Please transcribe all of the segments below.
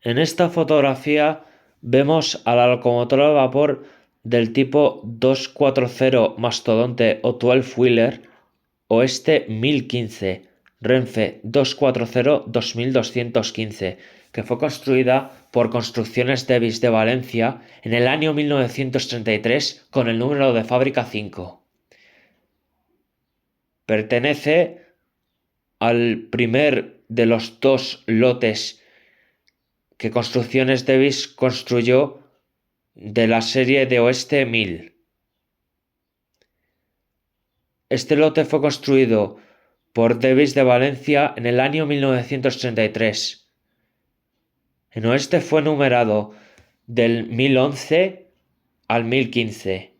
En esta fotografía vemos a la locomotora de vapor del tipo 240 Mastodonte o 12-wheeler Oeste 1015 Renfe 240-2215, que fue construida por Construcciones Davis de Valencia en el año 1933 con el número de fábrica 5. Pertenece al primer de los dos lotes que Construcciones Davis construyó de la serie de Oeste 1000. Este lote fue construido por Davis de Valencia en el año 1933. En Oeste fue numerado del 1011 al 1015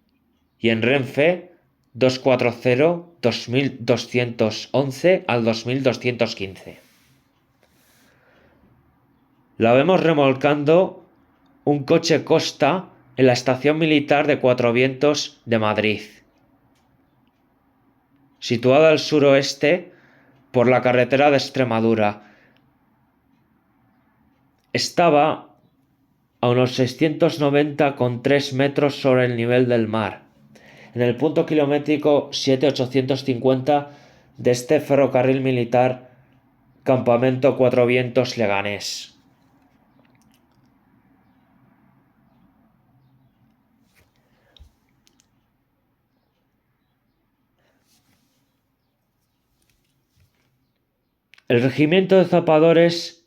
y en Renfe 240-2211 al 2215. La vemos remolcando un coche Costa en la estación militar de Cuatro Vientos de Madrid, situada al suroeste por la carretera de Extremadura. Estaba a unos 690,3 metros sobre el nivel del mar, en el punto kilométrico 7850 de este ferrocarril militar Campamento Cuatro Vientos Leganés. El Regimiento de Zapadores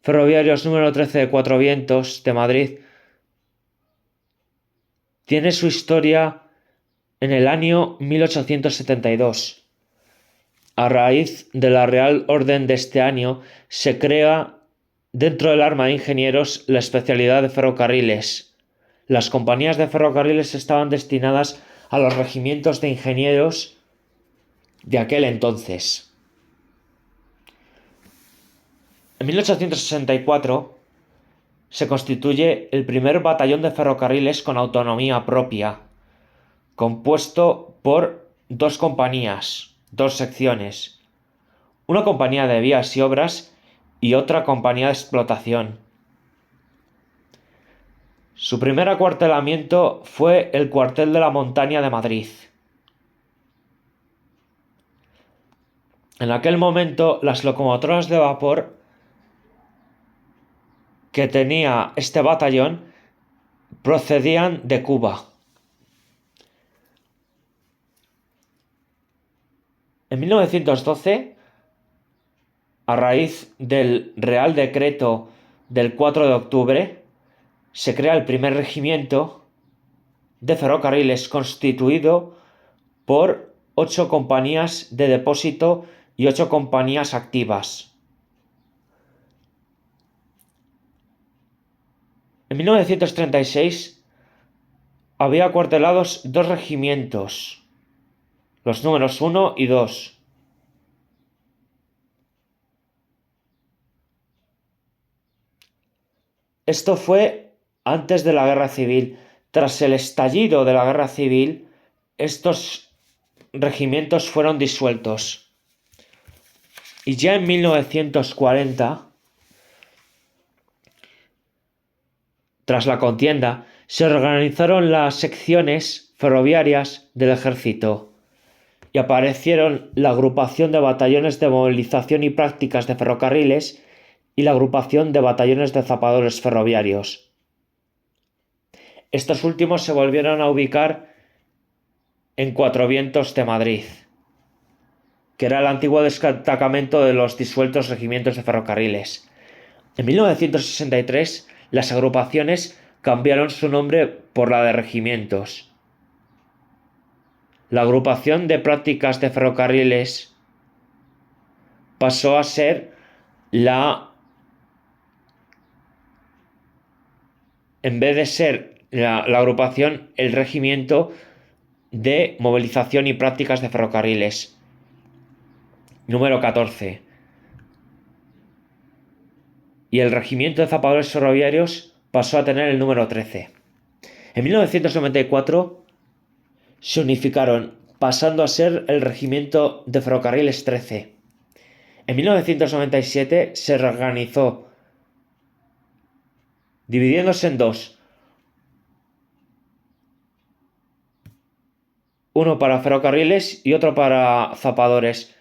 Ferroviarios número 13 de Cuatro Vientos de Madrid tiene su historia en el año 1872. A raíz de la Real Orden de este año se crea dentro del Arma de Ingenieros la especialidad de ferrocarriles. Las compañías de ferrocarriles estaban destinadas a los regimientos de ingenieros de aquel entonces. En 1864 se constituye el primer batallón de ferrocarriles con autonomía propia, compuesto por dos compañías, dos secciones, una compañía de vías y obras y otra compañía de explotación. Su primer acuartelamiento fue el cuartel de la Montaña de Madrid. En aquel momento, las locomotoras de vapor que tenía este batallón procedían de Cuba. En 1912, a raíz del Real Decreto del 4 de octubre, se crea el primer regimiento de ferrocarriles constituido por 8 compañías de depósito y 8 compañías activas. En 1936 había acuartelados 2 regimientos, los números 1 y 2. Esto fue antes de la Guerra Civil. Tras el estallido de la Guerra Civil, estos regimientos fueron disueltos. Y ya en 1940, tras la contienda, se organizaron las secciones ferroviarias del ejército y aparecieron la agrupación de batallones de movilización y prácticas de ferrocarriles y la agrupación de batallones de zapadores ferroviarios. Estos últimos se volvieron a ubicar en Cuatro Vientos de Madrid, que era el antiguo destacamento de los disueltos regimientos de ferrocarriles. En 1963, las agrupaciones cambiaron su nombre por la de regimientos. La agrupación de prácticas de ferrocarriles pasó a ser en vez de ser la agrupación, el regimiento de movilización y prácticas de ferrocarriles, número 14. Y el regimiento de zapadores ferroviarios pasó a tener el número 13. En 1994 se unificaron, pasando a ser el regimiento de ferrocarriles 13. En 1997 se reorganizó dividiéndose en dos. Uno para ferrocarriles y otro para zapadores.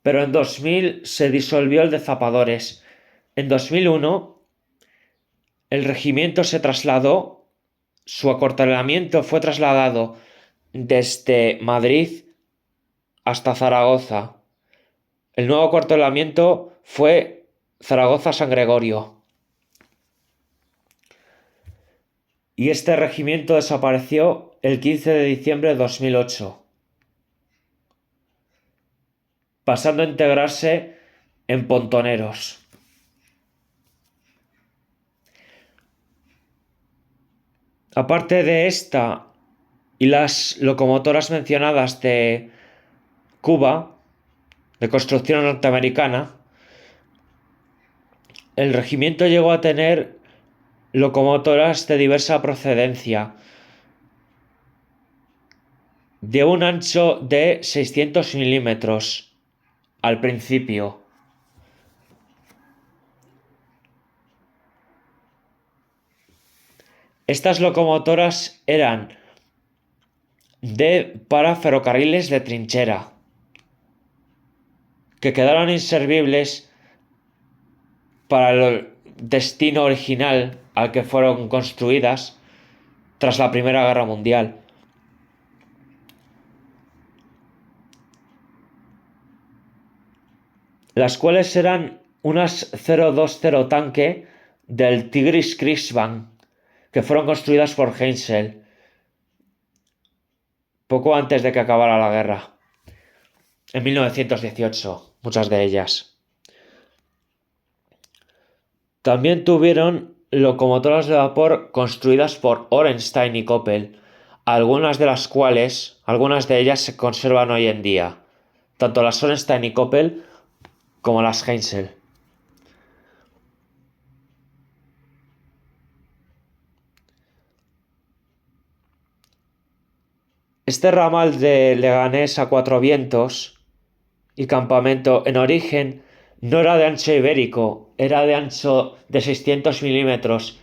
Pero en 2000 se disolvió el de zapadores. En 2001 el regimiento se trasladó, su acuartelamiento fue trasladado desde Madrid hasta Zaragoza. El nuevo acuartelamiento fue Zaragoza-San Gregorio. Y este regimiento desapareció el 15 de diciembre de 2008, pasando a integrarse en Pontoneros. Aparte de esta y las locomotoras mencionadas de Cuba, de construcción norteamericana, el regimiento llegó a tener locomotoras de diversa procedencia, de un ancho de 600 milímetros al principio. Estas locomotoras eran para ferrocarriles de trinchera, que quedaron inservibles para el destino original al que fueron construidas tras la Primera Guerra Mundial. Las cuales eran unas 020 tanque del Tigris Kriegsbank, que fueron construidas por Heinzel poco antes de que acabara la guerra, en 1918, muchas de ellas. También tuvieron locomotoras de vapor construidas por Orenstein y Koppel, algunas de ellas se conservan hoy en día, tanto las Orenstein y Koppel como las Heinzel. Este ramal de Leganés a Cuatro Vientos y Campamento en origen no era de ancho ibérico, era de ancho de 600 milímetros.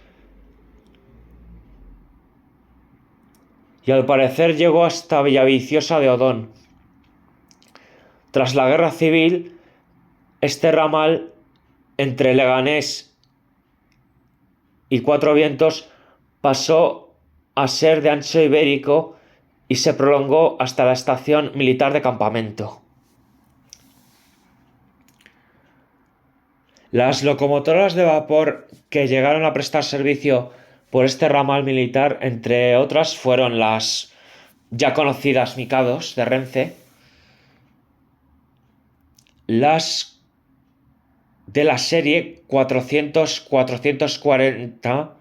Y al parecer llegó hasta Villaviciosa de Odón. Tras la Guerra Civil, este ramal entre Leganés y Cuatro Vientos pasó a ser de ancho ibérico y se prolongó hasta la estación militar de Campamento. Las locomotoras de vapor que llegaron a prestar servicio por este ramal militar, entre otras, fueron las ya conocidas Mikados de Renfe, las de la serie 440,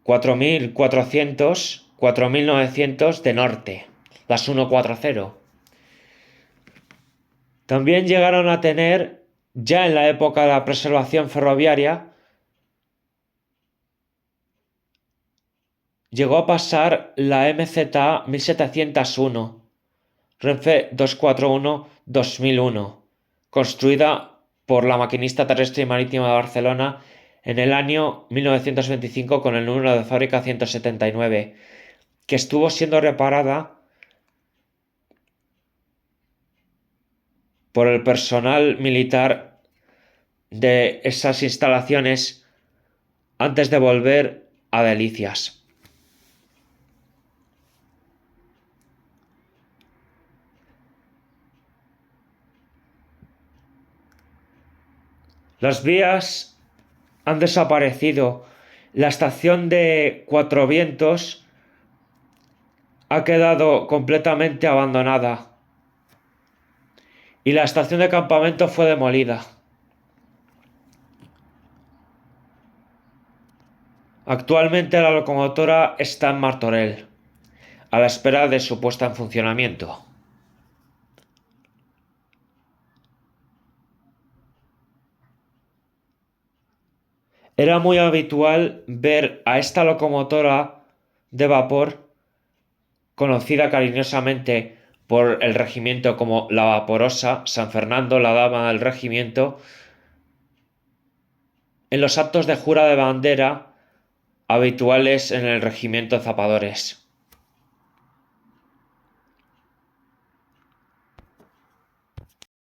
4400, 4900 de Norte, las 140. También llegaron a tener, ya en la época de la preservación ferroviaria, llegó a pasar la MZA 1701, Renfe 241-2001, construida por la Maquinista Terrestre y Marítima de Barcelona en el año 1925 con el número de fábrica 179, que estuvo siendo reparada por el personal militar de esas instalaciones antes de volver a Delicias. Las vías han desaparecido. La estación de Cuatro Vientos ha quedado completamente abandonada y la estación de Campamento fue demolida. Actualmente la locomotora está en Martorell, a la espera de su puesta en funcionamiento. Era muy habitual ver a esta locomotora de vapor, conocida cariñosamente por el regimiento como la Vaporosa, San Fernando, la dama del regimiento, en los actos de jura de bandera habituales en el regimiento de zapadores.